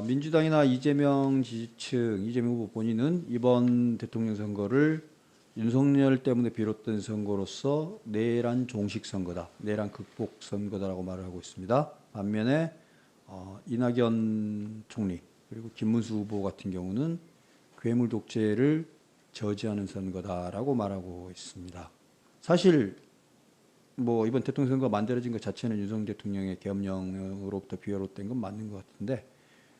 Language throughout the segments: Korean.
민주당이나 이재명 지지층, 이재명 후보 본인은 이번 대통령 선거를 윤석열 때문에 비롯된 선거로서 내란 종식 선거다, 내란 극복 선거다라고 말을 하고 있습니다. 반면에 이낙연 총리 그리고 김문수 후보 같은 경우는 괴물 독재를 저지하는 선거다라고 말하고 있습니다. 사실 뭐 이번 대통령 선거가 만들어진 것 자체는 윤석열 대통령의 계엄령으로부터 비롯된 건 맞는 것 같은데,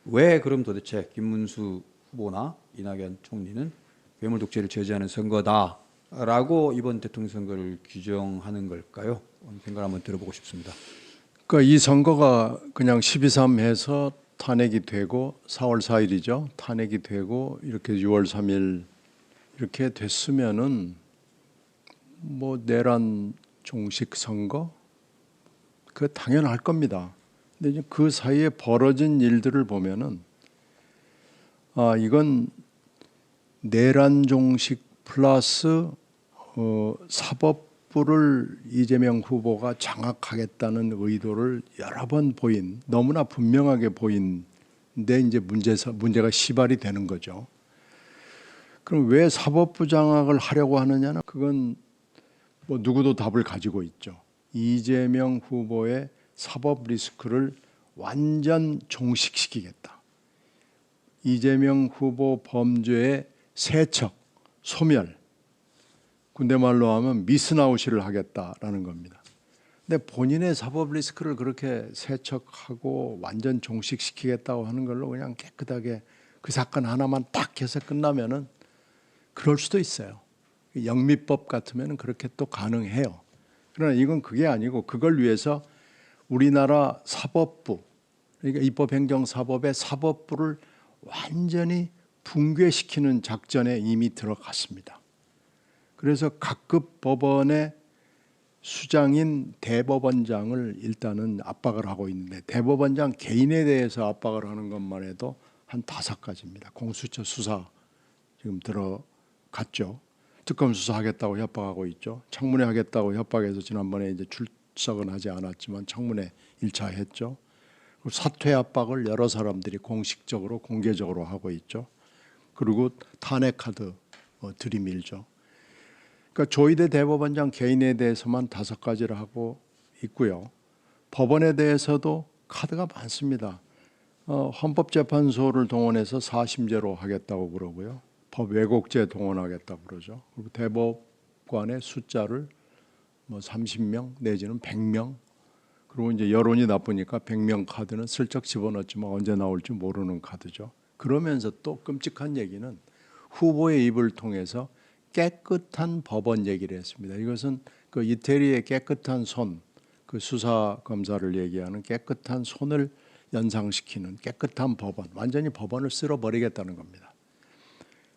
왜 그럼 도대체 김문수 후보나 이낙연 총리는 괴물 독재를 저지하는 선거다라고 이번 대통령 선거를 규정하는 걸까요? 생각을 한번 들어보고 싶습니다. 그러니까 이 선거가 그냥 12.3 해서 탄핵이 되고 4월 4일이죠. 탄핵이 되고 이렇게 6월 3일 이렇게 됐으면은 뭐 내란 종식 선거 그 당연할 겁니다. 근데 이제 그 사이에 벌어진 일들을 보면은 이건 내란 종식 플러스 사법부를 이재명 후보가 장악하겠다는 의도를 여러 번 보인, 너무나 분명하게 보인데 이제 문제가 시발이 되는 거죠. 그럼 왜 사법부 장악을 하려고 하느냐는 그건 뭐 누구도 답을 가지고 있죠. 이재명 후보의 사법 리스크를 완전 종식시키겠다. 이재명 후보 범죄의 세척, 소멸, 군대 말로 하면 미스나웃을 하겠다라는 겁니다. 근데 본인의 사법 리스크를 그렇게 세척하고 완전 종식시키겠다고 하는 걸로 그냥 깨끗하게 그 사건 하나만 딱 해서 끝나면은 그럴 수도 있어요. 영미법 같으면 그렇게 또 가능해요. 그러나 이건 그게 아니고 그걸 위해서 우리나라 사법부, 그러니까 입법행정사법의 사법부를 완전히 붕괴시키는 작전에 이미 들어갔습니다. 그래서 각급 법원의 수장인 대법원장을 일단은 압박을 하고 있는데, 대법원장 개인에 대해서 압박을 하는 것만 해도 한 5가지입니다. 공수처 수사 지금 들어갔죠. 특검 수사하겠다고 협박하고 있죠. 청문회 하겠다고 협박해서 지난번에 이제 출석은 하지 않았지만 청문회 1차 했죠. 사퇴 압박을 여러 사람들이 공식적으로 공개적으로 하고 있죠. 그리고 탄핵 카드 들이밀죠. 그러니까 조희대 대법원장 개인에 대해서만 5가지를 하고 있고요. 법원에 대해서도 카드가 많습니다. 헌법재판소를 동원해서 4심제로 하겠다고 그러고요. 법 왜곡죄 동원하겠다고 그러죠. 그리고 대법관의 숫자를 뭐 30명 내지는 100명, 그리고 이제 여론이 나쁘니까 100명 카드는 슬쩍 집어넣지만 언제 나올지 모르는 카드죠. 그러면서 또 끔찍한 얘기는 후보의 입을 통해서 깨끗한 법원 얘기를 했습니다. 이것은 그 이태리의 깨끗한 손, 그 수사 검사를 얘기하는 깨끗한 손을 연상시키는 깨끗한 법원, 완전히 법원을 쓸어버리겠다는 겁니다.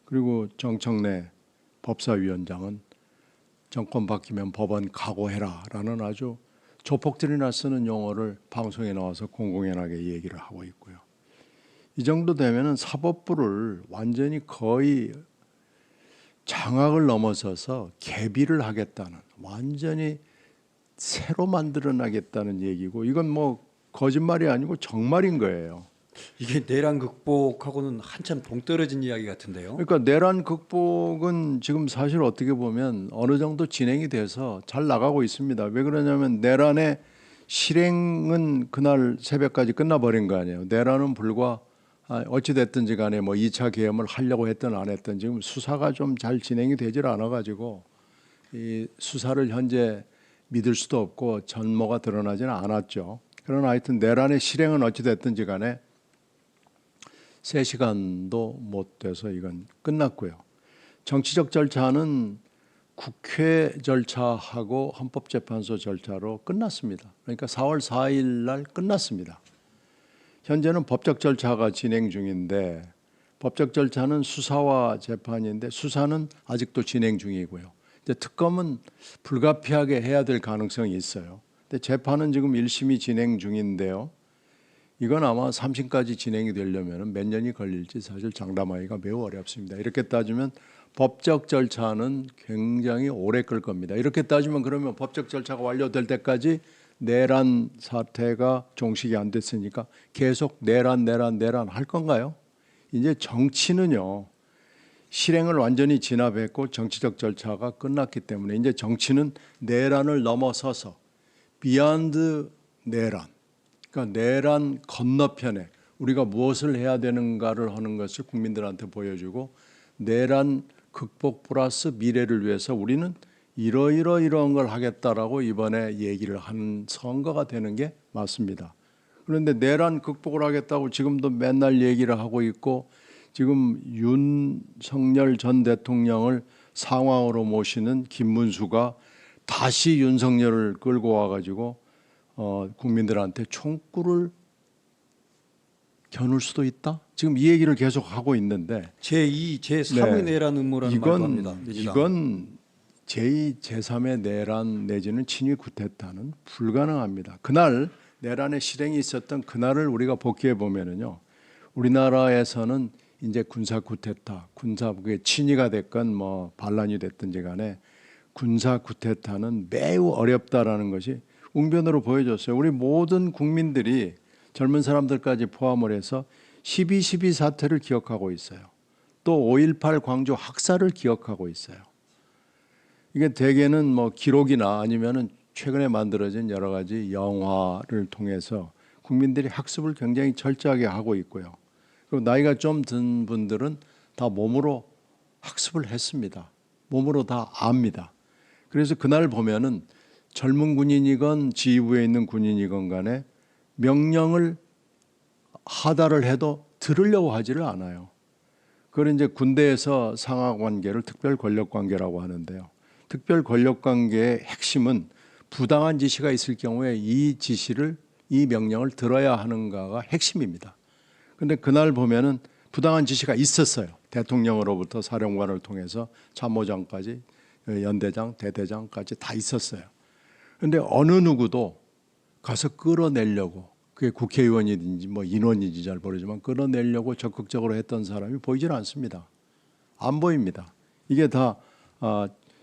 그리고 정청래 법사위원장은 정권 바뀌면 법원 각오해라라는 아주 조폭들이나 쓰는 용어를 방송에 나와서 공공연하게 얘기를 하고 있고요. 이 정도 되면은 사법부를 완전히 거의 장악을 넘어서서 개비를 하겠다는, 완전히 새로 만들어나겠다는 얘기고, 이건 뭐 거짓말이 아니고 정말인 거예요. 이게 내란 극복하고는 한참 동떨어진 이야기 같은데요. 그러니까 내란 극복은 지금 사실 어떻게 보면 어느 정도 진행이 돼서 잘 나가고 있습니다. 왜 그러냐면 내란의 실행은 그날 새벽까지 끝나버린 거 아니에요. 내란은 불과 어찌 됐든지 간에 뭐 2차 계엄을 하려고 했든 안 했든 지금 수사가 좀 잘 진행이 되질 않아가지고 이 수사를 현재 믿을 수도 없고 전모가 드러나지는 않았죠. 그러나 하여튼 내란의 실행은 어찌 됐든지 간에 3시간도 못 돼서 이건 끝났고요. 정치적 절차는 국회 절차하고 헌법재판소 절차로 끝났습니다. 그러니까 4월 4일 날 끝났습니다. 현재는 법적 절차가 진행 중인데, 법적 절차는 수사와 재판인데 수사는 아직도 진행 중이고요. 이제 특검은 불가피하게 해야 될 가능성이 있어요. 근데 재판은 지금 1심이 진행 중인데요. 이건 아마 3심까지 진행이 되려면 몇 년이 걸릴지 사실 장담하기가 매우 어렵습니다. 이렇게 따지면 법적 절차는 굉장히 오래 끌 겁니다. 이렇게 따지면 그러면 법적 절차가 완료될 때까지 내란 사태가 종식이 안 됐으니까 계속 내란 할 건가요? 이제 정치는요. 실행을 완전히 진압했고 정치적 절차가 끝났기 때문에 이제 정치는 내란을 넘어서서 비욘드 내란, 그러니까 내란 건너편에 우리가 무엇을 해야 되는가를 하는 것을 국민들한테 보여주고 내란 극복 플러스 미래를 위해서 우리는 이러이러이러한 걸 하겠다라고 이번에 얘기를 하는 선거가 되는 게 맞습니다. 그런데 내란 극복을 하겠다고 지금도 맨날 얘기를 하고 있고 지금 윤석열 전 대통령을 상황으로 모시는 김문수가 다시 윤석열을 끌고 와가지고 국민들한테 총구를 겨눌 수도 있다. 지금 이 얘기를 계속 하고 있는데 제2, 제3의 내란 음모라는 말도 합니다. 이건 제2, 제3의 내란 내지는 친위 쿠데타는 불가능합니다. 그날 내란의 실행이 있었던 그날을 우리가 복귀해 보면은요, 우리나라에서는 이제 군사 쿠데타, 군사 그게 친위가 됐건 뭐 반란이 됐든지 간에 군사 쿠데타는 매우 어렵다라는 것이 웅변으로 보여줬어요. 우리 모든 국민들이 젊은 사람들까지 포함을 해서 12.12 사태를 기억하고 있어요. 또 5.18 광주 학살을 기억하고 있어요. 이게 대개는 뭐 기록이나 아니면은 최근에 만들어진 여러 가지 영화를 통해서 국민들이 학습을 굉장히 철저하게 하고 있고요. 그리고 나이가 좀 든 분들은 다 몸으로 학습을 했습니다. 몸으로 다 압니다. 그래서 그날 보면은 젊은 군인이건 지휘부에 있는 군인이건 간에 명령을 하달을 해도 들으려고 하지를 않아요. 그걸 이제 군대에서 상하 관계를 특별 권력 관계라고 하는데요. 특별 권력 관계의 핵심은 부당한 지시가 있을 경우에 이 지시를, 이 명령을 들어야 하는가가 핵심입니다. 그런데 그날 보면은 부당한 지시가 있었어요. 대통령으로부터 사령관을 통해서 참모장까지 연대장, 대대장까지 다 있었어요. 그런데 어느 누구도 가서 끌어내려고, 그게 국회의원이든지 뭐 인원인지 잘 모르지만 끌어내려고 적극적으로 했던 사람이 보이질 않습니다. 안 보입니다. 이게 다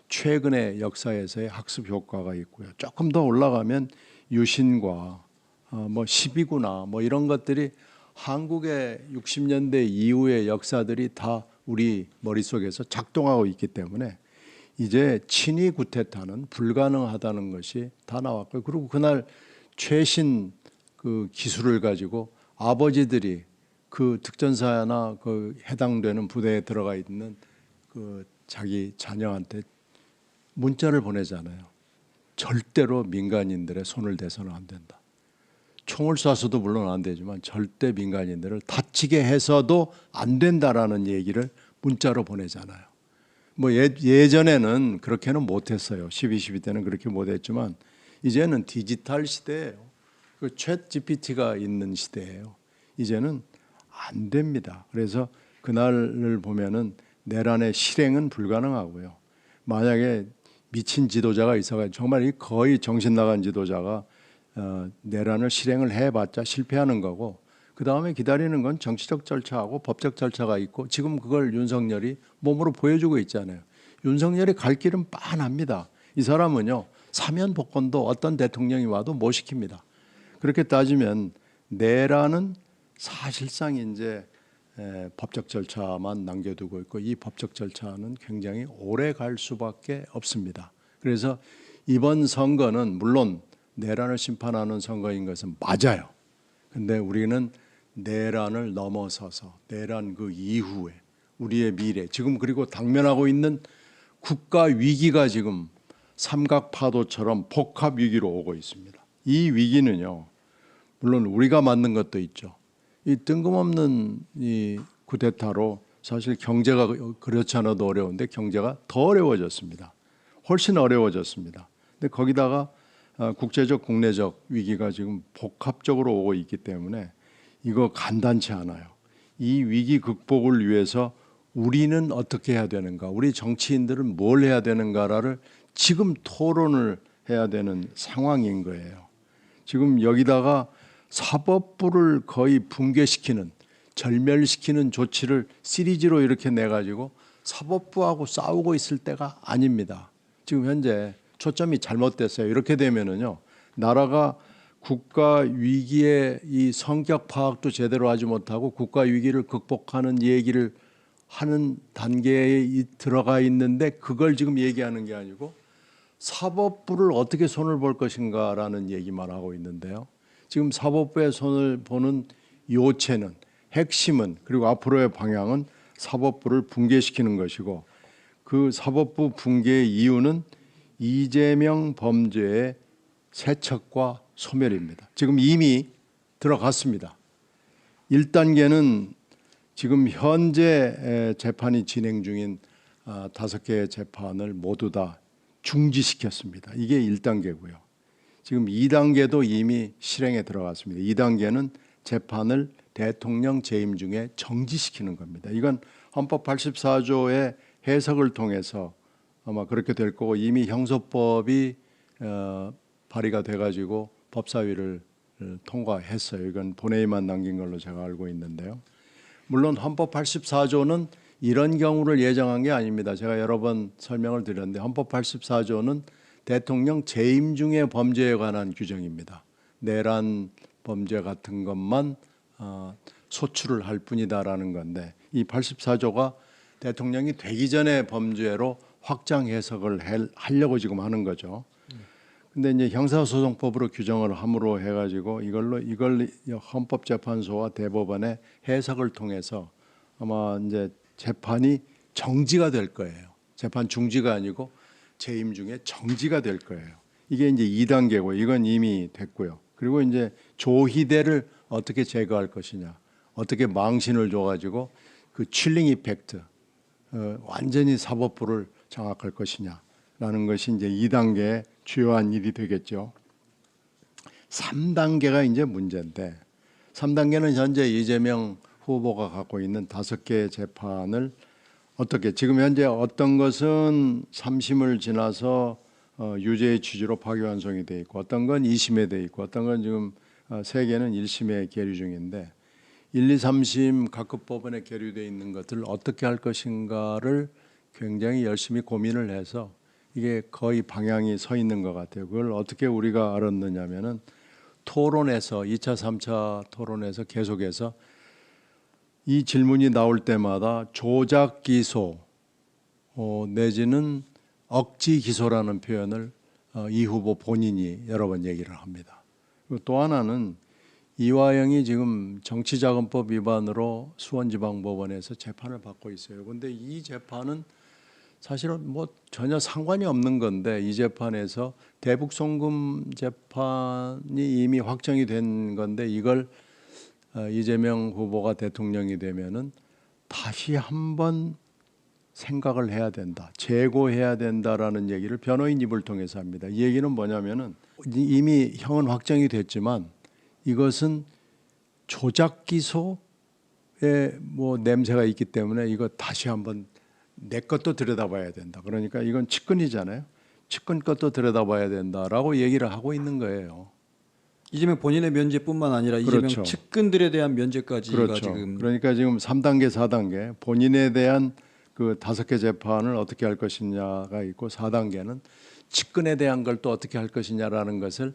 최근의 역사에서의 학습 효과가 있고요. 조금 더 올라가면 유신과 뭐 12구나 뭐 이런 것들이 한국의 60년대 이후의 역사들이 다 우리 머릿속에서 작동하고 있기 때문에 이제 친위 쿠데타는 불가능하다는 것이 다 나왔고요. 그리고 그날 최신 그 기술을 가지고 아버지들이 그 특전사나 그 해당되는 부대에 들어가 있는 그 자기 자녀한테 문자를 보내잖아요. 절대로 민간인들의 손을 대서는 안 된다. 총을 쏴서도 물론 안 되지만 절대 민간인들을 다치게 해서도 안 된다라는 얘기를 문자로 보내잖아요. 뭐 예전에는 그렇게는 못했어요. 12.12 때는 그렇게 못했지만 이제는 디지털 시대예요. 그 챗 GPT가 있는 시대예요. 이제는 안 됩니다. 그래서 그날을 보면은 내란의 실행은 불가능하고요. 만약에 미친 지도자가 있어가지고 정말 거의 정신 나간 지도자가 내란을 실행을 해봤자 실패하는 거고 그 다음에 기다리는 건 정치적 절차하고 법적 절차가 있고 지금 그걸 윤석열이 몸으로 보여주고 있잖아요. 윤석열이 갈 길은 빤합니다. 이 사람은요 사면 복권도 어떤 대통령이 와도 못 시킵니다. 그렇게 따지면 내란은 사실상 이제 법적 절차만 남겨두고 있고 이 법적 절차는 굉장히 오래 갈 수밖에 없습니다. 그래서 이번 선거는 물론 내란을 심판하는 선거인 것은 맞아요. 근데 우리는 내란을 넘어서서 내란 그 이후에 우리의 미래, 지금 그리고 당면하고 있는 국가 위기가 지금 삼각파도처럼 복합 위기로 오고 있습니다. 이 위기는요, 물론 우리가 만든 것도 있죠. 이 뜬금없는 이 쿠데타로 사실 경제가 그렇지 않아도 어려운데 경제가 더 어려워졌습니다. 훨씬 어려워졌습니다. 근데 거기다가 국제적 국내적 위기가 지금 복합적으로 오고 있기 때문에 이거 간단치 않아요. 이 위기 극복을 위해서 우리는 어떻게 해야 되는가, 우리 정치인들은 뭘 해야 되는가를 지금 토론을 해야 되는 상황인 거예요. 지금 여기다가 사법부를 거의 붕괴시키는, 절멸시키는 조치를 시리즈로 이렇게 내가지고 사법부하고 싸우고 있을 때가 아닙니다. 지금 현재 초점이 잘못됐어요. 이렇게 되면은요, 나라가 국가 위기의 이 성격 파악도 제대로 하지 못하고 국가 위기를 극복하는 얘기를 하는 단계에 들어가 있는데 그걸 지금 얘기하는 게 아니고 사법부를 어떻게 손을 볼 것인가라는 얘기만 하고 있는데요. 지금 사법부의 손을 보는 요체는, 핵심은, 그리고 앞으로의 방향은 사법부를 붕괴시키는 것이고, 그 사법부 붕괴의 이유는 이재명 범죄의 세척과 소멸입니다. 지금 이미 들어갔습니다. 1단계는 지금 현재 재판이 진행 중인 5개의 재판을 모두 다 중지시켰습니다. 이게 1단계고요. 지금 2단계도 이미 실행에 들어갔습니다. 2단계는 재판을 대통령 재임 중에 정지시키는 겁니다. 이건 헌법 84조의 해석을 통해서 아마 그렇게 될 거고, 이미 형소법이 발의가 돼가지고 법사위를 통과했어요. 이건 본회의만 남긴 걸로 제가 알고 있는데요. 물론 헌법 84조는 이런 경우를 예정한 게 아닙니다. 제가 여러 번 설명을 드렸는데 헌법 84조는 대통령 재임 중의 범죄에 관한 규정입니다. 내란 범죄 같은 것만 소출을 할 뿐이다라는 건데, 이 84조가 대통령이 되기 전에 범죄로 확장 해석을 하려고 지금 하는 거죠. 근데 이제 형사소송법으로 규정을 함으로 해가지고 이걸 헌법재판소와 대법원의 해석을 통해서 아마 이제 재판이 정지가 될 거예요. 재판 중지가 아니고 재임 중에 정지가 될 거예요. 이게 이제 2단계고, 이건 이미 됐고요. 그리고 이제 조희대를 어떻게 제거할 것이냐, 어떻게 망신을 줘가지고 그 칠링 이펙트, 완전히 사법부를 장악할 것이냐라는 것이 이제 2단계의 주요한 일이 되겠죠. 3단계가 이제 문제인데, 3단계는 현재 이재명 후보가 갖고 있는 5개의 재판을 어떻게, 지금 현재 어떤 것은 3심을 지나서 유죄의 취지로 파기환송이 돼 있고, 어떤 건 2심에 돼 있고, 어떤 건 지금 3개는 1심에 계류 중인데, 1, 2, 3심 각급 법원에 계류되어 있는 것들을 어떻게 할 것인가를 굉장히 열심히 고민을 해서 이게 거의 방향이 서 있는 것 같아요. 그걸 어떻게 우리가 알았느냐면은 토론에서 2차, 3차 토론에서 계속해서 이 질문이 나올 때마다 조작 기소 내지는 억지 기소라는 표현을 이 후보 본인이 여러 번 얘기를 합니다. 그리고 또 하나는 이화영이 지금 정치자금법 위반으로 수원지방법원에서 재판을 받고 있어요. 그런데 이 재판은 사실은 뭐 전혀 상관이 없는 건데, 이 재판에서 대북송금 재판이 이미 확정이 된 건데, 이걸 이재명 후보가 대통령이 되면은 다시 한번 생각을 해야 된다, 재고해야 된다라는 얘기를 변호인 입을 통해서 합니다. 이 얘기는 뭐냐면은 이미 형은 확정이 됐지만 이것은 조작 기소에 뭐 냄새가 있기 때문에 이거 다시 한번 내 것도 들여다봐야 된다. 그러니까 이건 측근이잖아요. 측근 것도 들여다봐야 된다라고 얘기를 하고 있는 거예요. 이재명 본인의 면제뿐만 아니라 그렇죠. 이재명 측근들에 대한 면제까지가 그렇죠. 지금, 그러니까 지금 3단계, 4단계 본인에 대한 그 5개 재판을 어떻게 할 것이냐가 있고, 4단계는 측근에 대한 걸 또 어떻게 할 것이냐라는 것을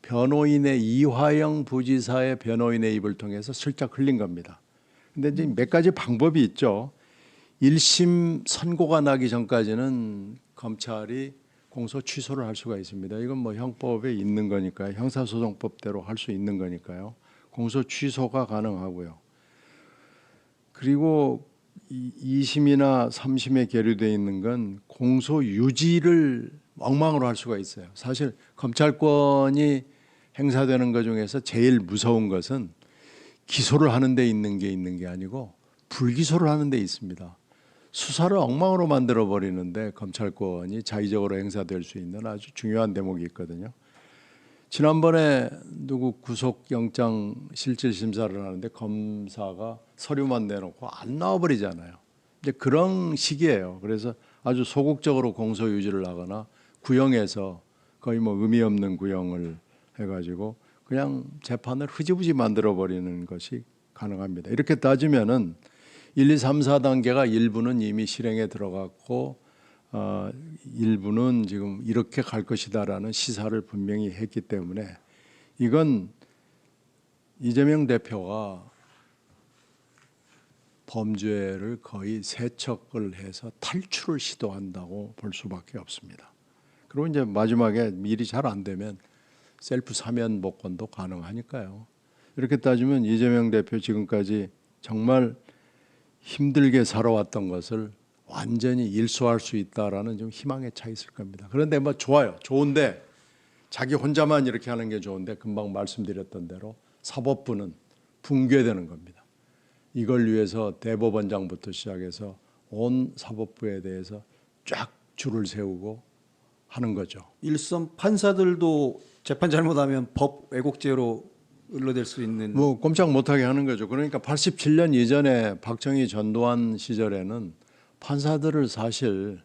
변호인의 이화영 부지사의 변호인의 입을 통해서 슬쩍 흘린 겁니다. 근데 이제 몇 가지 방법이 있죠. 1심 선고가 나기 전까지는 검찰이 공소 취소를 할 수가 있습니다. 이건 뭐 형법에 있는 거니까요. 형사소송법대로 할 수 있는 거니까요. 공소 취소가 가능하고요. 그리고 2심이나 3심에 계류되어 있는 건 공소 유지를 엉망으로 할 수가 있어요. 사실 검찰권이 행사되는 것 중에서 제일 무서운 것은 기소를 하는 데 있는 게 아니고 불기소를 하는 데 있습니다. 수사를 엉망으로 만들어 버리는데 검찰권이 자의적으로 행사될 수 있는 아주 중요한 대목이 있거든요. 지난번에 누구 구속영장 실질심사를 하는데 검사가 서류만 내놓고 안 나와버리잖아요. 이제 그런 식이에요. 그래서 아주 소극적으로 공소 유지를 하거나 구형해서 거의 뭐 의미 없는 구형을 해가지고 그냥 재판을 흐지부지 만들어 버리는 것이 가능합니다. 이렇게 따지면은 1, 2, 3, 4단계가 일부는 이미 실행에 들어갔고 일부는 지금 이렇게 갈 것이다라는 시사를 분명히 했기 때문에 이건 이재명 대표가 범죄를 거의 세척을 해서 탈출을 시도한다고 볼 수밖에 없습니다. 그리고 이제 마지막에 일이 잘 안 되면 셀프 사면 복권도 가능하니까요. 이렇게 따지면 이재명 대표 지금까지 정말 힘들게 살아왔던 것을 완전히 일소할 수 있다라는 좀 희망에 차 있을 겁니다. 그런데 뭐 좋아요. 좋은데 자기 혼자만 이렇게 하는 게 좋은데 금방 말씀드렸던 대로 사법부는 붕괴되는 겁니다. 이걸 위해서 대법원장부터 시작해서 온 사법부에 대해서 쫙 줄을 세우고 하는 거죠. 일선 판사들도 재판 잘못하면 법 왜곡죄로 을로될 수 있는 뭐 꼼짝 못하게 하는 거죠. 그러니까 87년 이전에 박정희 전두환 시절에는 판사들을 사실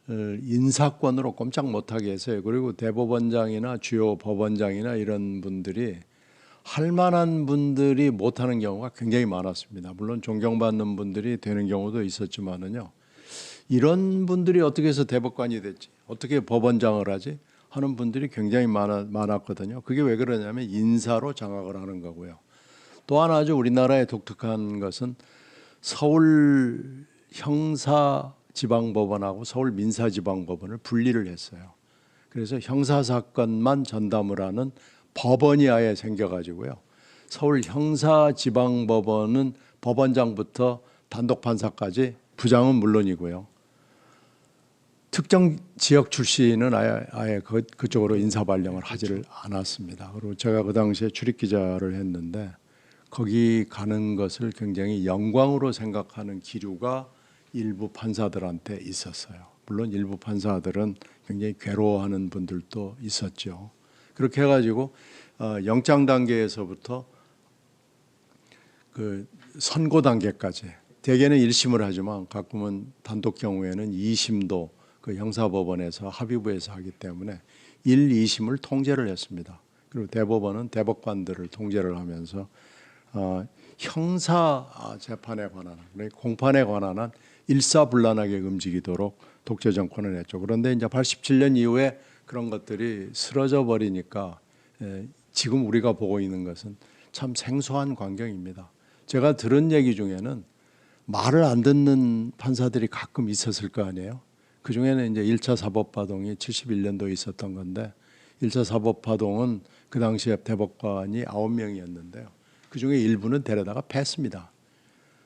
인사권으로 꼼짝 못하게 했어요. 그리고 대법원장이나 주요 법원장이나 이런 분들이 할 만한 분들이 못하는 경우가 굉장히 많았습니다. 물론 존경받는 분들이 되는 경우도 있었지만은요. 이런 분들이 어떻게 해서 대법관이 됐지? 어떻게 법원장을 하지? 하는 분들이 굉장히 많았거든요. 그게 왜 그러냐면 인사로 장악을 하는 거고요. 또 하나 아주 우리나라의 독특한 것은 서울 형사지방법원하고 서울 민사지방법원을 분리를 했어요. 그래서 형사사건만 전담을 하는 법원이 아예 생겨가지고요. 서울 형사지방법원은 법원장부터 단독판사까지 부장은 물론이고요. 특정 지역 출신은 아예 그쪽으로 인사 발령을 하지를 않았습니다. 그리고 제가 그 당시에 출입 기자를 했는데 거기 가는 것을 굉장히 영광으로 생각하는 기류가 일부 판사들한테 있었어요. 물론 일부 판사들은 굉장히 괴로워하는 분들도 있었죠. 그렇게 해가지고 영장 단계에서부터 그 선고 단계까지 대개는 1심을 하지만 가끔은 단독 경우에는 2심도 그 형사법원에서 합의부에서 하기 때문에 1, 2심을 통제를 했습니다. 그리고 대법원은 대법관들을 통제를 하면서 형사 재판에 관한 공판에 관한 한 일사불란하게 움직이도록 독재 정권을 했죠. 그런데 이제 87년 이후에 그런 것들이 쓰러져 버리니까 지금 우리가 보고 있는 것은 참 생소한 광경입니다. 제가 들은 얘기 중에는 말을 안 듣는 판사들이 가끔 있었을 거 아니에요. 그 중에는 이제 1차 사법파동이 71년도에 있었던 건데 1차 사법파동은 그 당시에 대법관이 9명이었는데요. 그 중에 일부는 데려다가 팼습니다.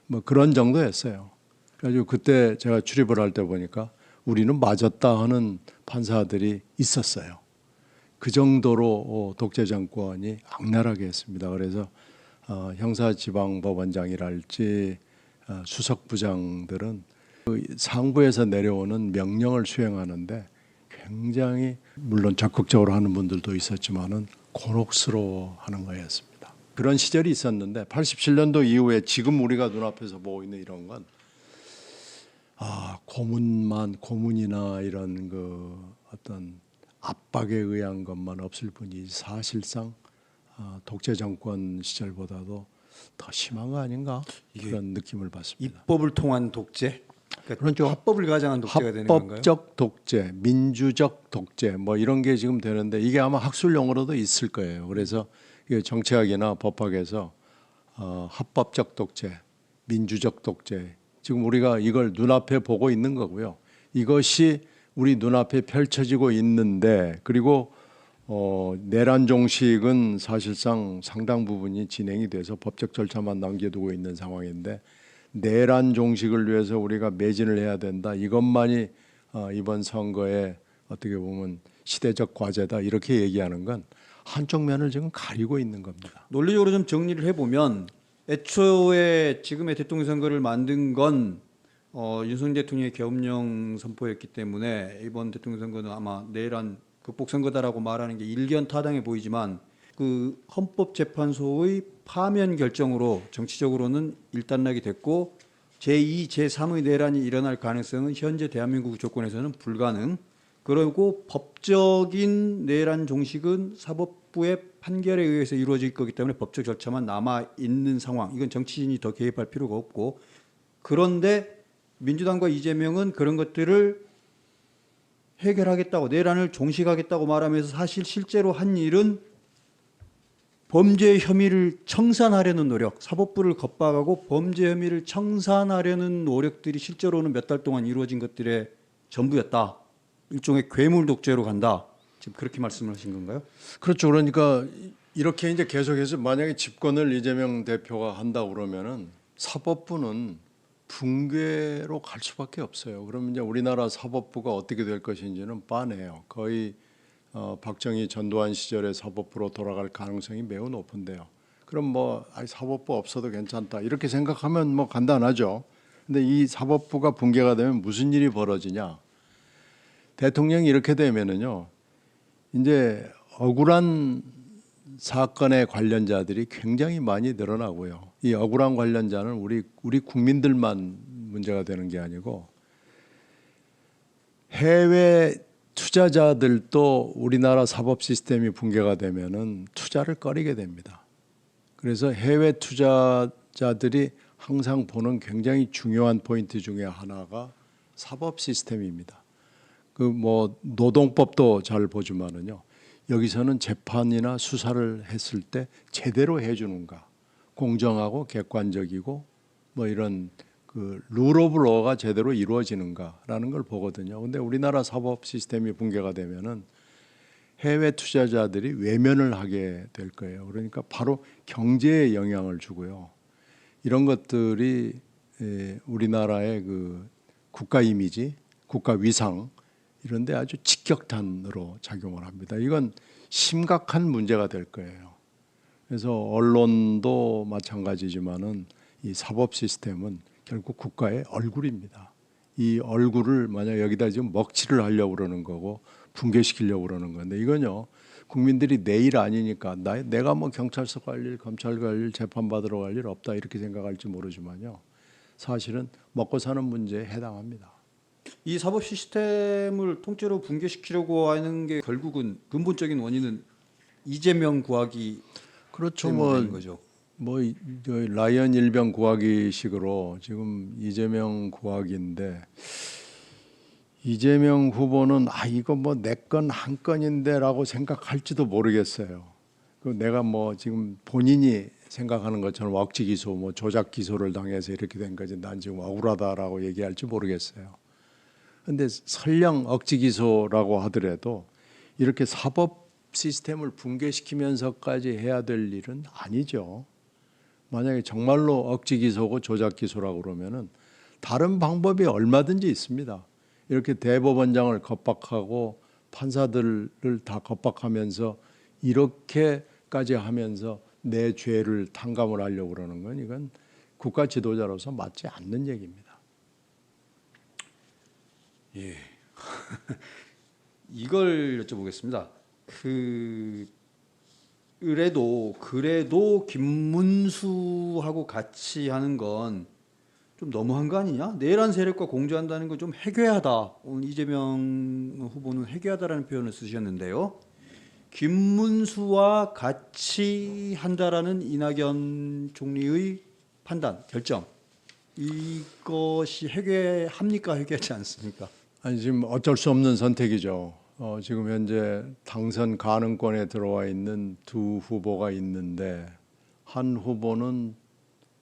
뭐 그런 정도였어요. 그래가지고 그때 제가 출입을 할 때 보니까 우리는 맞았다 하는 판사들이 있었어요. 그 정도로 독재 정권이 악랄하게 했습니다. 그래서 형사지방법원장이랄지 수석부장들은 그 상부에서 내려오는 명령을 수행하는데 굉장히 물론 적극적으로 하는 분들도 있었지만은 곤혹스러워하는 거였습니다. 그런 시절이 있었는데 87년도 이후에 지금 우리가 눈앞에서 보고 있는 이런 건 고문이나 이런 그 어떤 압박에 의한 것만 없을 뿐이지 사실상 독재 정권 시절보다도 더 심한 거 아닌가 그런 느낌을 받습니다. 입법을 통한 독재, 그러니까 그렇죠. 합법을 가장한 독재가 되는 건가요? 합법적 독재, 민주적 독재 뭐 이런 게 지금 되는데 이게 아마 학술 용어로도 있을 거예요. 그래서 이게 정치학이나 법학에서 합법적 독재, 민주적 독재 지금 우리가 이걸 눈앞에 보고 있는 거고요. 이것이 우리 눈앞에 펼쳐지고 있는데 그리고 내란 종식은 사실상 상당 부분이 진행이 돼서 법적 절차만 남겨두고 있는 상황인데 내란 종식을 위해서 우리가 매진을 해야 된다. 이것만이 이번 선거에 어떻게 보면 시대적 과제다. 이렇게 얘기하는 건 한쪽 면을 지금 가리고 있는 겁니다. 논리적으로 좀 정리를 해보면 애초에 지금의 대통령 선거를 만든 건 윤석열 대통령의 계엄령 선포였기 때문에 이번 대통령 선거는 아마 내란 극복 선거다라고 말하는 게 일견타당해 보이지만 그 헌법재판소의 파면 결정으로 정치적으로는 일단락이 됐고 제2, 제3의 내란이 일어날 가능성은 현재 대한민국 조건에서는 불가능. 그리고 법적인 내란 종식은 사법부의 판결에 의해서 이루어질 거기 때문에 법적 절차만 남아 있는 상황. 이건 정치인이 더 개입할 필요가 없고 그런데 민주당과 이재명은 그런 것들을 해결하겠다고 내란을 종식하겠다고 말하면서 사실 실제로 한 일은 범죄 혐의를 청산하려는 노력, 사법부를 겁박하고 범죄 혐의를 청산하려는 노력들이 실제로는 몇 달 동안 이루어진 것들의 전부였다. 일종의 괴물 독재로 간다. 지금 그렇게 말씀을 하신 건가요? 그렇죠. 그러니까 이렇게 이제 계속해서 만약에 집권을 이재명 대표가 한다 그러면은 사법부는 붕괴로 갈 수밖에 없어요. 그러면 이제 우리나라 사법부가 어떻게 될 것인지는 뻔해요. 거의 박정희 전두환 시절의 사법부로 돌아갈 가능성이 매우 높은데요. 그럼 뭐 사법부 없어도 괜찮다 이렇게 생각하면 뭐 간단하죠. 근데 이 사법부가 붕괴가 되면 무슨 일이 벌어지냐? 대통령이 이렇게 되면은요, 이제 억울한 사건의 관련자들이 굉장히 많이 늘어나고요. 이 억울한 관련자는 우리 국민들만 문제가 되는 게 아니고 해외 투자자들도 우리나라 사법 시스템이 붕괴가 되면은 투자를 꺼리게 됩니다. 그래서 해외 투자자들이 항상 보는 굉장히 중요한 포인트 중에 하나가 사법 시스템입니다. 그 뭐 노동법도 잘 보지만은요. 여기서는 재판이나 수사를 했을 때 제대로 해주는가, 공정하고 객관적이고 뭐 이런 그 룰 오브 로가 제대로 이루어지는가라는 걸 보거든요. 근데 우리나라 사법 시스템이 붕괴가 되면은 해외 투자자들이 외면을 하게 될 거예요. 그러니까 바로 경제에 영향을 주고요. 이런 것들이 우리나라의 그 국가 이미지, 국가 위상 이런 데 아주 직격탄으로 작용을 합니다. 이건 심각한 문제가 될 거예요. 그래서 언론도 마찬가지지만은 이 사법 시스템은 결국 국가의 얼굴입니다. 이 얼굴을 만약 여기다 지금 먹칠을 하려고 그러는 거고 붕괴시키려고 그러는 건데 이건요. 국민들이 내 일 아니니까 내가 뭐 경찰서 갈 일, 검찰 갈 일, 재판 받으러 갈 일 없다 이렇게 생각할지 모르지만요. 사실은 먹고 사는 문제에 해당합니다. 이 사법 시스템을 통째로 붕괴시키려고 하는 게 결국은 근본적인 원인은 이재명 구하기 그렇죠. 때문인 거죠. 라이언 일병 구하기식으로 지금 이재명 구하기인데 이재명 후보는 이거 뭐 내 건 한 건인데라고 생각할지도 모르겠어요. 그 내가 뭐 지금 본인이 생각하는 것처럼 억지 기소, 뭐 조작 기소를 당해서 이렇게 된 거지. 난 지금 억울하다라고 얘기할지 모르겠어요. 근데 설령 억지 기소라고 하더라도 이렇게 사법 시스템을 붕괴시키면서까지 해야 될 일은 아니죠. 만약에 정말로 억지 기소고 조작 기소라고 그러면은 다른 방법이 얼마든지 있습니다. 이렇게 대법원장을 겁박하고 판사들을 다 겁박하면서 이렇게까지 하면서 내 죄를 탕감을 하려고 그러는 건 이건 국가 지도자로서 맞지 않는 얘기입니다. 예. 이걸 여쭤보겠습니다. 그래도 김문수하고 같이 하는 건 좀 너무한 거 아니냐? 내란 세력과 공조한다는 건 좀 해괴하다. 오늘 이재명 후보는 해괴하다라는 표현을 쓰셨는데요. 김문수와 같이 한다라는 이낙연 총리의 판단, 결정. 이것이 해괴합니까? 해괴하지 않습니까? 아니 지금 어쩔 수 없는 선택이죠. 지금 현재 당선 가능권에 들어와 있는 두 후보가 있는데 한 후보는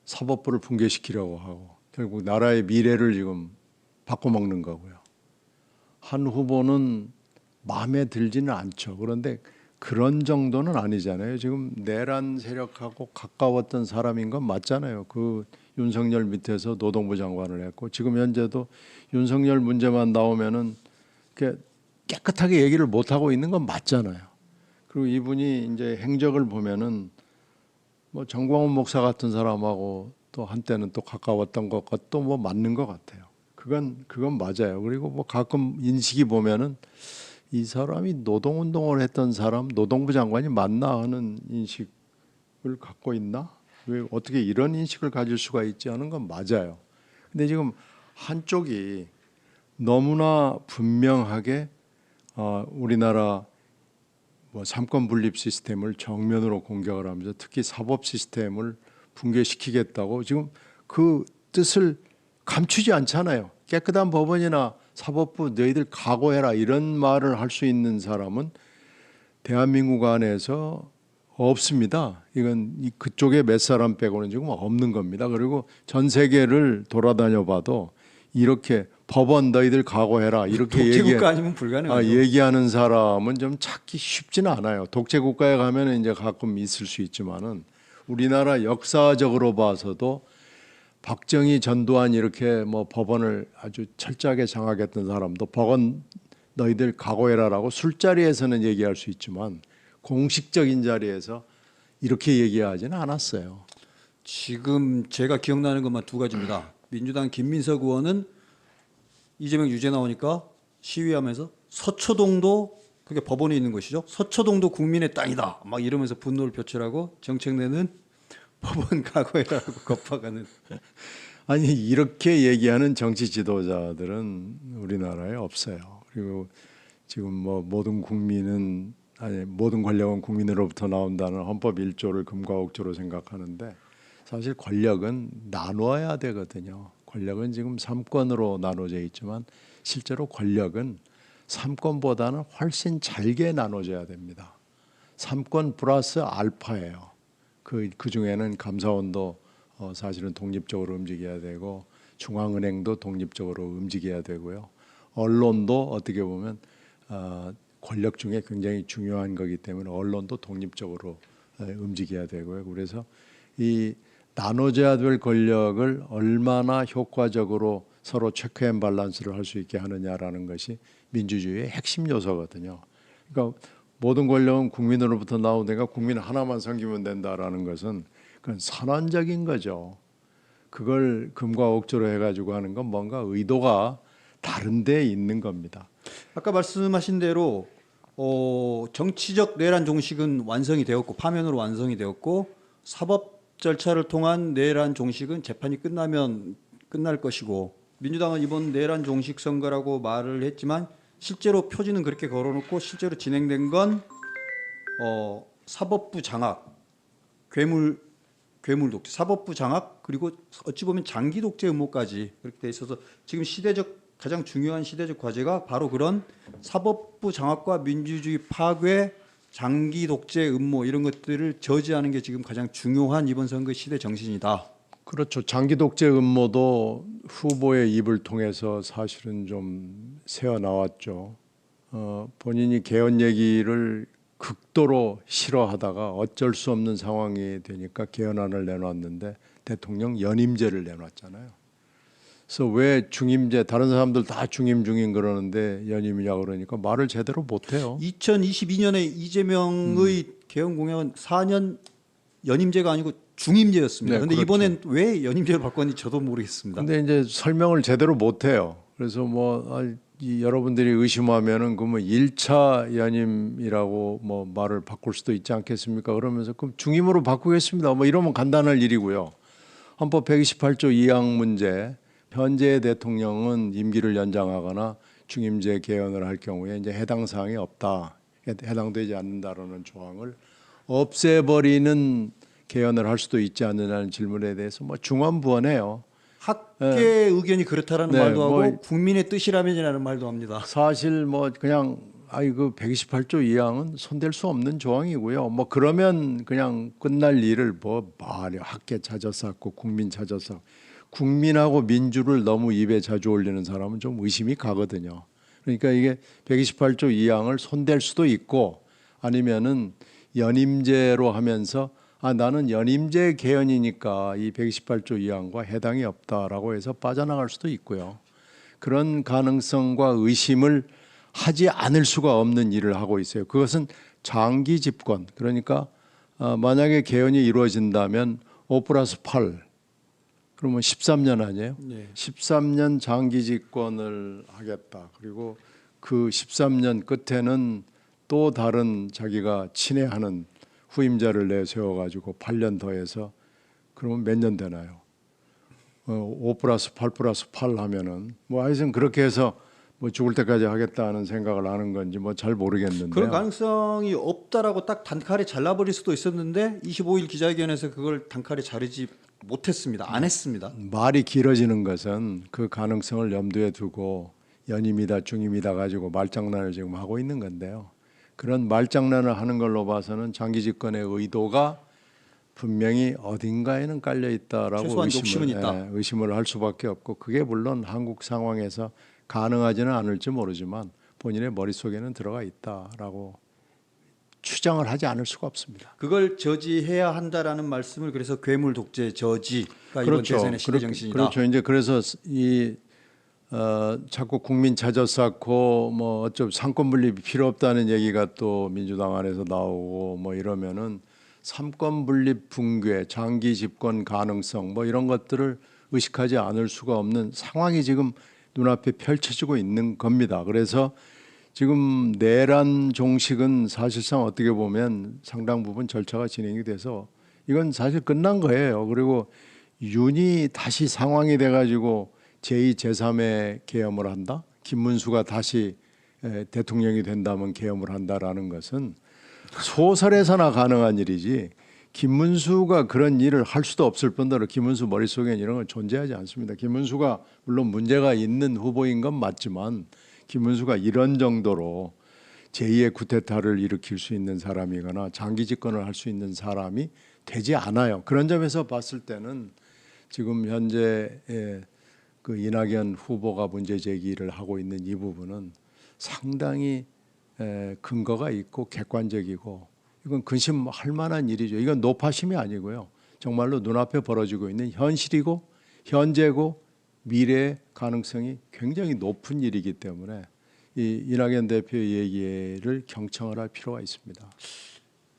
사법부를 붕괴시키려고 하고 결국 나라의 미래를 지금 바꿔먹는 거고요. 한 후보는 마음에 들지는 않죠. 그런데 그런 정도는 아니잖아요. 지금 내란 세력하고 가까웠던 사람인 건 맞잖아요. 그 윤석열 밑에서 노동부 장관을 했고 지금 현재도 윤석열 문제만 나오면은 깨끗하게 얘기를 못 하고 있는 건 맞잖아요. 그리고 이분이 이제 행적을 보면은 뭐 정광훈 목사 같은 사람하고 또 한때는 또 가까웠던 것도 뭐 맞는 것 같아요. 그건 맞아요. 그리고 뭐 가끔 인식이 보면은 이 사람이 노동운동을 했던 사람, 노동부 장관이 맞나 하는 인식을 갖고 있나? 왜 어떻게 이런 인식을 가질 수가 있지 하는 건 맞아요. 근데 지금 한쪽이 너무나 분명하게 우리나라 뭐 삼권 분립 시스템을 정면으로 공격을 하면서 특히 사법 시스템을 붕괴시키겠다고 지금 그 뜻을 감추지 않잖아요. 깨끗한 법원이나 사법부 너희들 각오해라 이런 말을 할 수 있는 사람은 대한민국 안에서 없습니다. 이건 그쪽에 몇 사람 빼고는 지금 없는 겁니다. 그리고 전 세계를 돌아다녀 봐도 이렇게 법원 너희들 각오해라 이렇게 독재국가 아니면 불가능하죠. 얘기하는 사람은 좀 찾기 쉽지는 않아요. 독재국가에 가면 이제 가끔 있을 수 있지만은 우리나라 역사적으로 봐서도 박정희, 전두환 이렇게 뭐 법원을 아주 철저하게 장악했던 사람도 법원 너희들 각오해라라고 술자리에서는 얘기할 수 있지만 공식적인 자리에서 이렇게 얘기하지는 않았어요. 지금 제가 기억나는 것만 두 가지입니다. 민주당 김민석 의원은 이재명 유죄 나오니까 시위하면서 서초동도 그게 법원에 있는 것이죠. 서초동도 국민의 땅이다. 막 이러면서 분노를 표출하고 정책내는 법원 각오해라고 겁박하는. 아니 이렇게 얘기하는 정치 지도자들은 우리나라에 없어요. 그리고 지금 뭐 모든 국민은 아니 모든 권력은 국민으로부터 나온다는 헌법 1조를 금과 옥조로 생각하는데 사실 권력은 나누어야 되거든요. 권력은 지금 3권으로 나눠져 있지만 실제로 권력은 3권보다는 훨씬 잘게 나눠져야 됩니다. 3권 플러스 알파예요. 그 중에는 감사원도 사실은 독립적으로 움직여야 되고 중앙은행도 독립적으로 움직여야 되고요. 언론도 어떻게 보면 권력 중에 굉장히 중요한 거기 때문에 언론도 독립적으로 움직여야 되고요. 그래서 이 나눠져야 될 권력을 얼마나 효과적으로 서로 체크 앤 밸런스를 할 수 있게 하느냐라는 것이 민주주의의 핵심 요소거든요. 그러니까 모든 권력은 국민으로부터 나오니까 국민 하나만 섬기면 된다라는 것은 그건 선언적인 거죠. 그걸 금과 옥조로 해가지고 하는 건 뭔가 의도가 다른 데 있는 겁니다. 아까 말씀하신 대로 정치적 내란 종식은 완성이 되었고 파면으로 완성이 되었고 사법 절차를 통한 내란 종식은 재판이 끝나면 끝날 것이고 민주당은 이번 내란 종식 선거라고 말을 했지만 실제로 표지는 그렇게 걸어놓고 실제로 진행된 건 사법부 장악, 괴물 독재, 사법부 장악 그리고 어찌 보면 장기 독재 음모까지 그렇게 돼 있어서 지금 가장 중요한 시대적 과제가 바로 그런 사법부 장악과 민주주의 파괴, 장기 독재 음모 이런 것들을 저지하는 게 지금 가장 중요한 이번 선거의 시대 정신이다. 그렇죠. 장기 독재 음모도 후보의 입을 통해서 사실은 좀 새어 나왔죠. 본인이 개헌 얘기를 극도로 싫어하다가 어쩔 수 없는 상황이 되니까 개헌안을 내놨는데 대통령 연임제를 내놨잖아요. 그래서 왜 중임제 다른 사람들 다 중임 그러는데 연임이냐 그러니까 말을 제대로 못해요. 2022년에 이재명의 개헌 공약은 4년 연임제가 아니고 중임제였습니다. 그런데 그렇죠. 이번엔 왜 연임제로 바꿨는지 저도 모르겠습니다. 근데 이제 설명을 제대로 못해요. 그래서 여러분들이 의심하면은 그러면 1차 연임이라고 뭐 말을 바꿀 수도 있지 않겠습니까? 그러면서 그럼 중임으로 바꾸겠습니다. 뭐 이러면 간단할 일이고요. 헌법 128조 2항 문제 현재 대통령은 임기를 연장하거나 중임제 개헌을 할 경우에 이제 해당 사항이 없다, 해당되지 않는다라는 조항을 없애버리는 개헌을 할 수도 있지 않느냐는 질문에 대해서 뭐 중언부언해요. 학계 의견이 그렇다라는 네, 말도 하고 뭐 국민의 뜻이라면이라는 말도 합니다. 사실 뭐 그냥 그 128조 2항은 손댈 수 없는 조항이고요. 뭐 그러면 그냥 끝날 일을 뭐 말이 학계 찾아쌓고 국민 찾아서 국민하고 민주를 너무 입에 자주 올리는 사람은 좀 의심이 가거든요. 그러니까 이게 128조 2항을 손댈 수도 있고 아니면은 연임제로 하면서 나는 연임제 개헌이니까 이 128조 2항과 해당이 없다라고 해서 빠져나갈 수도 있고요. 그런 가능성과 의심을 하지 않을 수가 없는 일을 하고 있어요. 그것은 장기 집권, 그러니까 만약에 개헌이 이루어진다면 5+8 그러면 13년 아니에요? 네. 13년 장기 집권을 하겠다. 그리고 그 13년 끝에는 또 다른 자기가 친애하는 후임자를 내세워가지고 8년 더해서 그러면 몇 년 되나요? 5+8+8 하면은 뭐 하여튼 그렇게 해서 뭐 죽을 때까지 하겠다는 생각을 하는 건지 뭐 잘 모르겠는데요. 그런 가능성이 없다라고 딱 단칼에 잘라버릴 수도 있었는데 25일 기자회견에서 그걸 단칼에 자르지 못했습니다. 안 했습니다. 말이 길어지는 것은 그 가능성을 염두에 두고 연임이다 중임이다 가지고 말장난을 지금 하고 있는 건데요. 그런 말장난을 하는 걸로 봐서는 장기 집권의 의도가 분명히 어딘가에는 깔려 있다라고 최소한 욕심은 있다. 의심을 할 수밖에 없고, 그게 물론 한국 상황에서 가능하지는 않을지 모르지만 본인의 머릿속에는 들어가 있다라고 추정을 하지 않을 수가 없습니다. 그걸 저지해야 한다라는 말씀을 그래서 괴물 독재 저지가 이번 대선의 시대 정신이다. 그렇죠. 이제 그래서 자꾸 국민 찾아 쌓고 뭐 어쩌 상권 분립이 필요 없다는 얘기가 또 민주당 안에서 나오고 뭐 이러면은 삼권 분립 붕괴, 장기 집권 가능성 뭐 이런 것들을 의식하지 않을 수가 없는 상황이 지금 눈앞에 펼쳐지고 있는 겁니다. 그래서 지금 내란 종식은 사실상 어떻게 보면 상당 부분 절차가 진행이 돼서 이건 사실 끝난 거예요. 그리고 윤이 다시 상황이 돼가지고 제2, 제3의 계엄을 한다. 김문수가 다시 대통령이 된다면 계엄을 한다라는 것은 소설에서나 가능한 일이지, 김문수가 그런 일을 할 수도 없을 뿐더러 김문수 머릿속에는 이런 건 존재하지 않습니다. 김문수가 물론 문제가 있는 후보인 건 맞지만 김문수가 이런 정도로 제2의 쿠데타를 일으킬 수 있는 사람이거나 장기 집권을 할 수 있는 사람이 되지 않아요. 그런 점에서 봤을 때는 지금 현재 그 이낙연 후보가 문제 제기를 하고 있는 이 부분은 상당히 근거가 있고 객관적이고 이건 근심할 만한 일이죠. 이건 노파심이 아니고요. 정말로 눈앞에 벌어지고 있는 현실이고 현재고 미래의 가능성이 굉장히 높은 일이기 때문에 이 이낙연 대표의 얘기를 경청을 할 필요가 있습니다.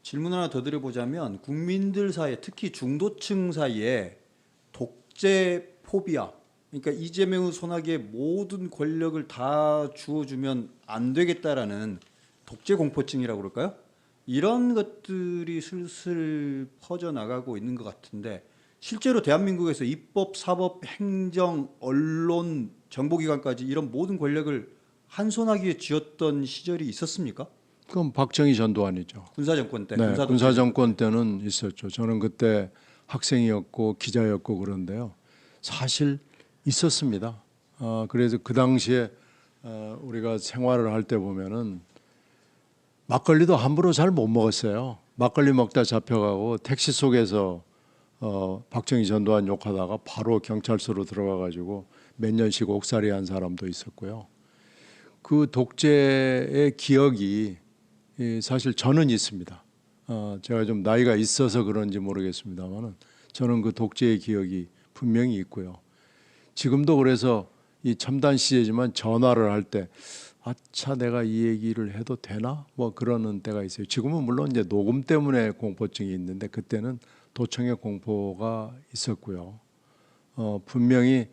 질문 하나 더 드려보자면 국민들 사이에 특히 중도층 사이에 독재 포비아, 그러니까 이재명 손아귀에 모든 권력을 다 주어주면 안 되겠다라는 독재 공포증이라고 그럴까요? 이런 것들이 슬슬 퍼져나가고 있는 것 같은데 실제로 대한민국에서 입법, 사법, 행정, 언론, 정보기관까지 이런 모든 권력을 한 손아귀에 쥐었던 시절이 있었습니까? 그럼 박정희 전두환이죠. 군사정권 때. 네, 군사정권 때는 있었죠. 저는 그때 학생이었고 기자였고 그런데요. 사실 있었습니다. 그래서 그 당시에 우리가 생활을 할 때 보면은 막걸리도 함부로 잘 못 먹었어요. 막걸리 먹다 잡혀가고 택시 속에서 박정희 전두환 욕하다가 바로 경찰서로 들어가가지고 몇 년씩 옥살이 한 사람도 있었고요. 그 독재의 기억이 사실 저는 있습니다. 제가 좀 나이가 있어서 그런지 모르겠습니다만은 저는 그 독재의 기억이 분명히 있고요. 지금도 그래서 이 첨단 시대지만 전화를 할 때 아차 내가 이 얘기를 해도 되나? 뭐 그러는 때가 있어요. 지금은 물론 이제 녹음 때문에 공포증이 있는데 그때는 도청의 공포가 있었고요. 분명히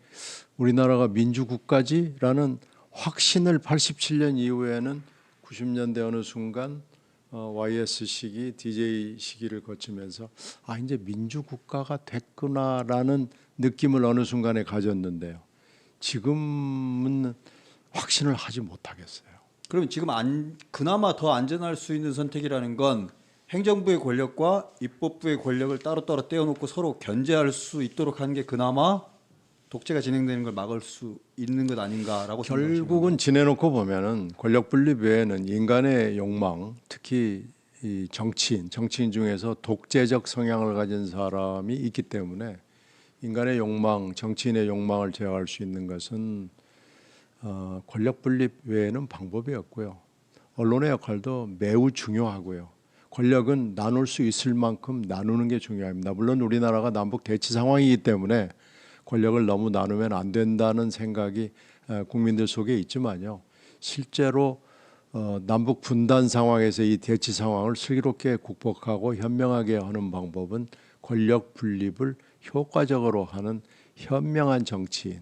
우리나라가 민주국가지라는 확신을 87년 이후에는 90년대 어느 순간 YS 시기, DJ 시기를 거치면서 이제 민주국가가 됐구나라는 느낌을 어느 순간에 가졌는데요. 지금은 확신을 하지 못하겠어요. 그럼 지금 그나마 더 안전할 수 있는 선택이라는 건 행정부의 권력과 입법부의 권력을 따로따로 떼어놓고 서로 견제할 수 있도록 하는 게 그나마 독재가 진행되는 걸 막을 수 있는 것 아닌가라고 결국은 지내놓고 보면은 권력 분립 외에는 인간의 욕망, 특히 이 정치인 중에서 독재적 성향을 가진 사람이 있기 때문에 인간의 욕망, 정치인의 욕망을 제어할 수 있는 것은 권력 분립 외에는 방법이 없고요. 언론의 역할도 매우 중요하고요. 권력은 나눌 수 있을 만큼 나누는 게 중요합니다. 물론 우리나라가 남북 대치 상황이기 때문에 권력을 너무 나누면 안 된다는 생각이 국민들 속에 있지만요. 실제로 남북 분단 상황에서 이 대치 상황을 슬기롭게 극복하고 현명하게 하는 방법은 권력 분립을 효과적으로 하는 현명한 정치인,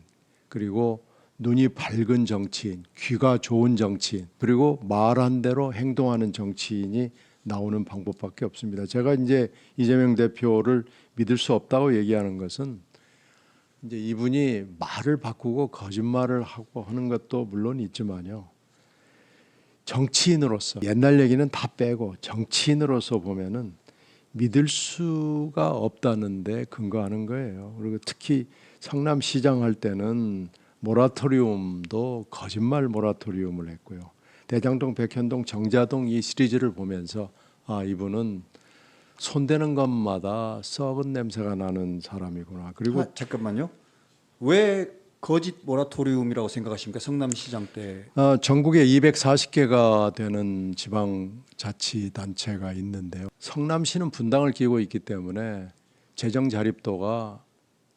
그리고 눈이 밝은 정치인, 귀가 좋은 정치인, 그리고 말한 대로 행동하는 정치인이 나오는 방법밖에 없습니다. 제가 이제 이재명 대표를 믿을 수 없다고 얘기하는 것은 이제 이분이 말을 바꾸고 거짓말을 하고 하는 것도 물론 있지만요. 정치인으로서 옛날 얘기는 다 빼고 정치인으로서 보면은 믿을 수가 없다는데 근거하는 거예요. 그리고 특히 성남시장 할 때는 모라토리움도 거짓말 모라토리움을 했고요. 대장동, 백현동, 정자동 이 시리즈를 보면서 아, 이분은 손대는 것마다 썩은 냄새가 나는 사람이구나. 그리고 잠깐만요. 왜 거짓 모라토리움이라고 생각하십니까? 성남시장 때. 전국에 240개가 되는 지방자치단체가 있는데요. 성남시는 분당을 끼고 있기 때문에 재정 자립도가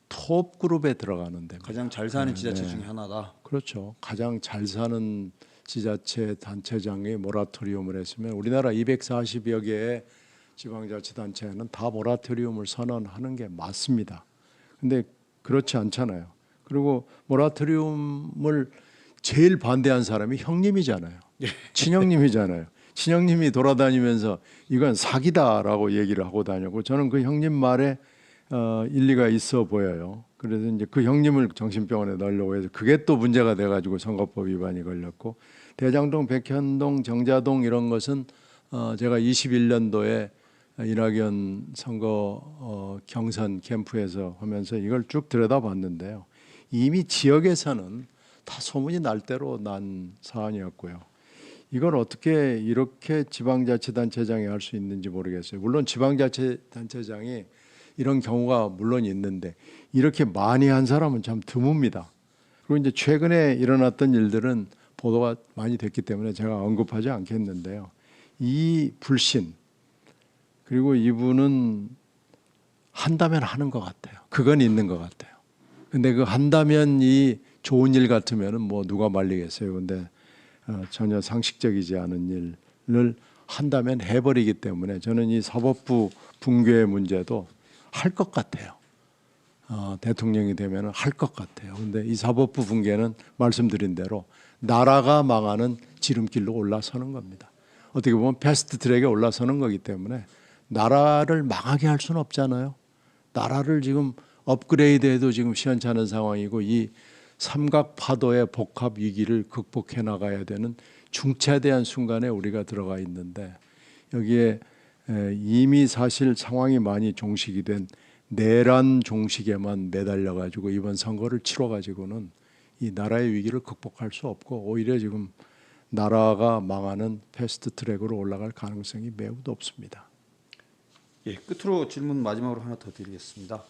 톱 그룹에 들어가는 데입니다. 가장 잘 사는 지자체 중에 하나다. 그렇죠. 가장 잘 사는 지자체 단체장이 모라토리움을 했으면 우리나라 240여 개의 지방자치단체는 다 모라토리움을 선언하는 게 맞습니다. 근데 그렇지 않잖아요. 그리고 모라토리움을 제일 반대한 사람이 형님이잖아요. 친형님이잖아요. 친형님이 돌아다니면서 이건 사기다라고 얘기를 하고 다녔고 저는 그 형님 말에 일리가 있어 보여요. 그래서 이제 그 형님을 정신병원에 넣으려고 해서 그게 또 문제가 돼가지고 선거법 위반이 걸렸고 대장동, 백현동, 정자동 이런 것은 제가 21년도에 이낙연 선거 경선 캠프에서 하면서 이걸 쭉 들여다봤는데요. 이미 지역에서는 다 소문이 날 대로 난 사안이었고요. 이걸 어떻게 이렇게 지방자치단체장이 할 수 있는지 모르겠어요. 물론 지방자치단체장이 이런 경우가 물론 있는데 이렇게 많이 한 사람은 참 드뭅니다. 그리고 이제 최근에 일어났던 일들은 보도가 많이 됐기 때문에 제가 언급하지 않겠는데요. 이 불신 그리고 이분은 한다면 하는 것 같아요. 그건 있는 것 같아요. 근데 그 한다면이 좋은 일 같으면은 뭐 누가 말리겠어요. 근데 전혀 상식적이지 않은 일을 한다면 해버리기 때문에 저는 이 사법부 붕괴 문제도 할 것 같아요. 대통령이 되면 할 것 같아요. 근데 이 사법부 붕괴는 말씀드린 대로 나라가 망하는 지름길로 올라서는 겁니다. 어떻게 보면 패스트 트랙에 올라서는 거기 때문에 나라를 망하게 할 수는 없잖아요. 나라를 지금 업그레이드해도 지금 시원찮은 상황이고 이 삼각 파도의 복합 위기를 극복해 나가야 되는 중차대한 순간에 우리가 들어가 있는데 여기에 이미 사실 상황이 많이 종식이 된 내란 종식에만 매달려 가지고 이번 선거를 치러 가지고는 이 나라의 위기를 극복할 수 없고 오히려 지금 나라가 망하는 패스트 트랙으로 올라갈 가능성이 매우 높습니다. 예, 끝으로 질문 마지막으로 하나 더 드리겠습니다.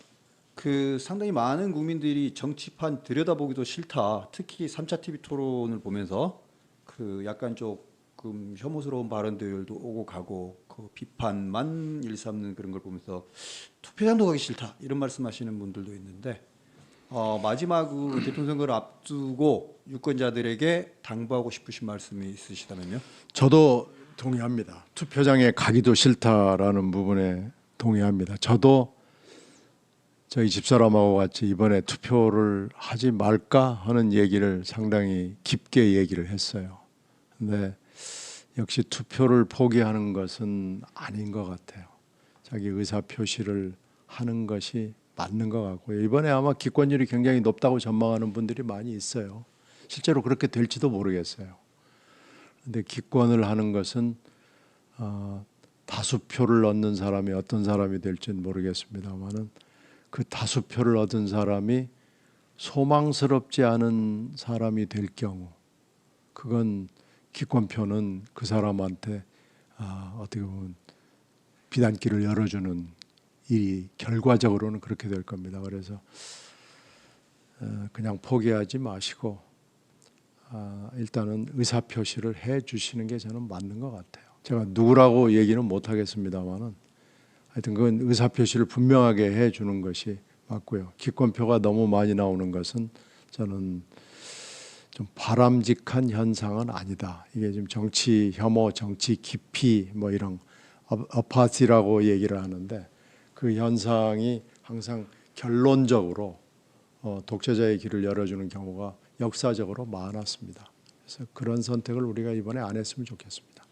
상당히 많은 국민들이 정치판 들여다보기도 싫다. 특히 3차 TV 토론을 보면서 약간 조금 혐오스러운 발언들도 오고 가고 비판만 일삼는 그런 걸 보면서 투표장도 가기 싫다 이런 말씀하시는 분들도 있는데 마지막으로 대통령 선거를 앞두고 유권자들에게 당부하고 싶으신 말씀이 있으시다면요? 저도 동의합니다. 투표장에 가기도 싫다라는 부분에 동의합니다. 저도 저희 집사람하고 같이 이번에 투표를 하지 말까 하는 얘기를 상당히 깊게 얘기를 했어요. 근데 역시 투표를 포기하는 것은 아닌 것 같아요. 자기 의사 표시를 하는 것이 맞는 것 같고요. 이번에 아마 기권율이 굉장히 높다고 전망하는 분들이 많이 있어요. 실제로 그렇게 될지도 모르겠어요. 근데 기권을 하는 것은 다수표를 얻는 사람이 어떤 사람이 될지는 모르겠습니다만은 그 다수표를 얻은 사람이 소망스럽지 않은 사람이 될 경우 그건 기권표는 그 사람한테 어떻게 보면 비단길을 열어주는 일이 결과적으로는 그렇게 될 겁니다. 그래서 그냥 포기하지 마시고 일단은 의사표시를 해 주시는 게 저는 맞는 것 같아요. 제가 누구라고 얘기는 못 하겠습니다만은 하여튼 그건 의사표시를 분명하게 해 주는 것이 맞고요. 기권표가 너무 많이 나오는 것은 저는 좀 바람직한 현상은 아니다. 이게 지금 정치 혐오, 정치 기피 뭐 이런 어파시라고 얘기를 하는데 그 현상이 항상 결론적으로 독재자의 길을 열어주는 경우가 역사적으로 많았습니다. 그래서 그런 선택을 우리가 이번에 안 했으면 좋겠습니다.